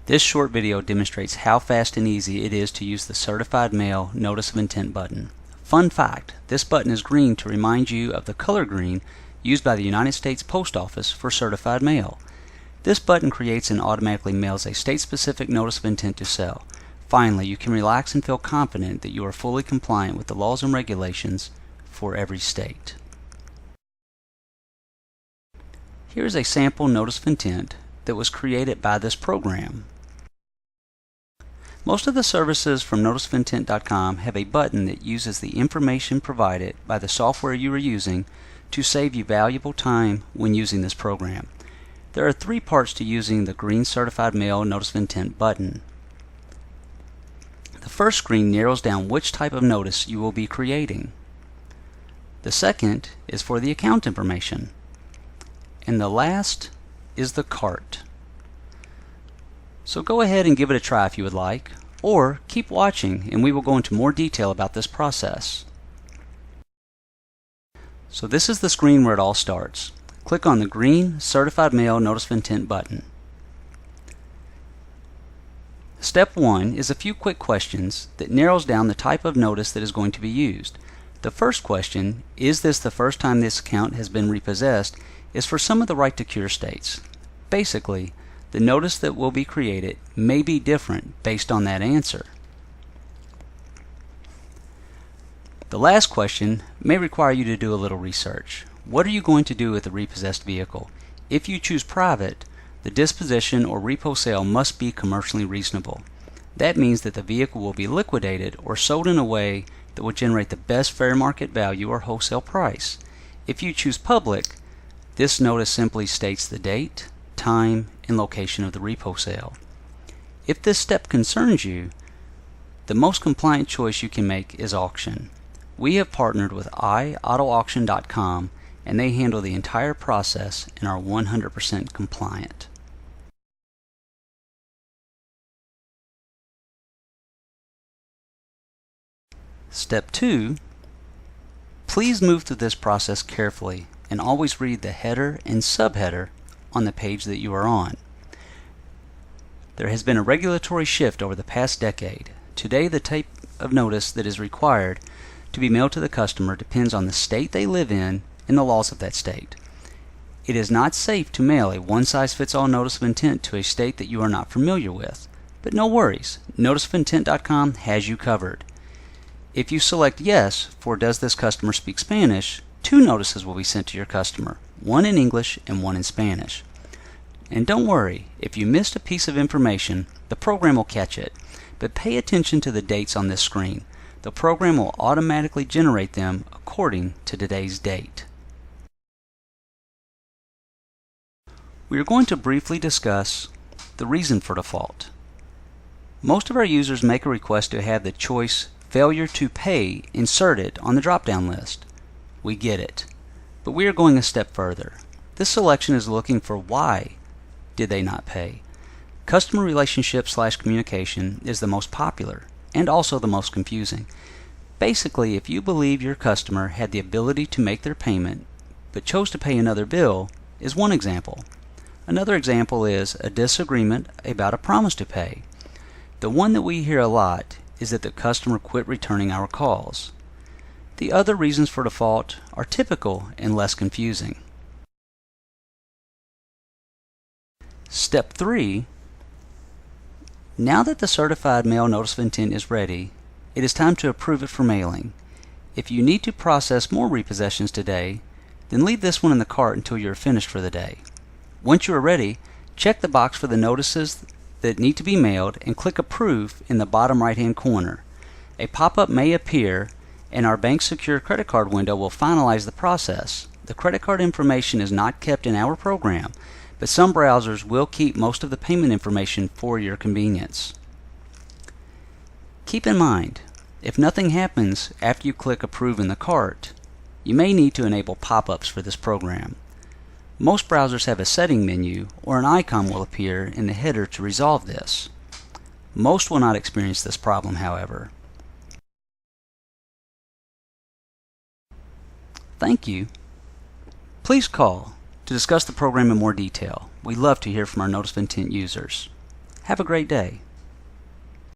This short video demonstrates how fast and easy it is to use the Certified Mail Notice of Intent button. Fun fact, this button is green to remind you of the color green used by the United States Post Office for certified mail. This button creates and automatically mails a state-specific notice of intent to sell. Finally, you can relax and feel confident that you are fully compliant with the laws and regulations for every state. Here is a sample notice of intent that was created by this program. Most of the services from noticeofintent.com have a button that uses the information provided by the software you are using to save you valuable time when using this program. There are three parts to using the green Certified Mail Notice of Intent button. The first screen narrows down which type of notice you will be creating. The second is for the account information. And the last is the cart. So go ahead and give it a try if you would like, or keep watching and we will go into more detail about this process. So this is the screen where it all starts. Click on the green Certified Mail Notice of Intent button. Step 1 is a few quick questions that narrows down the type of notice that is going to be used. The first question, is this the first time this account has been repossessed, is for some of the right to cure states. Basically, the notice that will be created may be different based on that answer. The last question may require you to do a little research. What are you going to do with the repossessed vehicle? If you choose private, the disposition or repo sale must be commercially reasonable. That means that the vehicle will be liquidated or sold in a way that will generate the best fair market value or wholesale price. If you choose public, this notice simply states the date, time, and location of the repo sale. If this step concerns you, the most compliant choice you can make is auction. We have partnered with iAutoAuction.com and they handle the entire process and are 100% compliant. Step 2. Please move through this process carefully and always read the header and subheader on the page that you are on. There has been a regulatory shift over the past decade. Today, the type of notice that is required to be mailed to the customer depends on the state they live in and the laws of that state. It is not safe to mail a one-size-fits-all notice of intent to a state that you are not familiar with. But no worries, noticeofintent.com has you covered. If you select yes for does this customer speak Spanish, 2 notices will be sent to your customer, one in English and one in Spanish. And don't worry, if you missed a piece of information, the program will catch it. But pay attention to the dates on this screen. The program will automatically generate them according to today's date. We are going to briefly discuss the reason for default. Most of our users make a request to have the choice Failure to Pay inserted on the drop-down list. We get it, but we are going a step further. This selection is looking for why did they not pay. Customer relationship / communication is the most popular and also the most confusing. Basically, if you believe your customer had the ability to make their payment but chose to pay another bill is one example. Another example is a disagreement about a promise to pay. The one that we hear a lot is that the customer quit returning our calls. The other reasons for default are typical and less confusing. Step 3. Now that the Certified Mail Notice of Intent is ready, it is time to approve it for mailing. If you need to process more repossessions today, then leave this one in the cart until you are finished for the day. Once you are ready, check the box for the notices that need to be mailed and click Approve in the bottom right-hand corner. A pop-up may appear and our Bank Secure credit card window will finalize the process. The credit card information is not kept in our program, but some browsers will keep most of the payment information for your convenience. Keep in mind, if nothing happens after you click Approve in the cart, you may need to enable pop-ups for this program. Most browsers have a setting menu or an icon will appear in the header to resolve this. Most will not experience this problem, however. Thank you. Please call to discuss the program in more detail. We love to hear from our Notice of Intent users. Have a great day.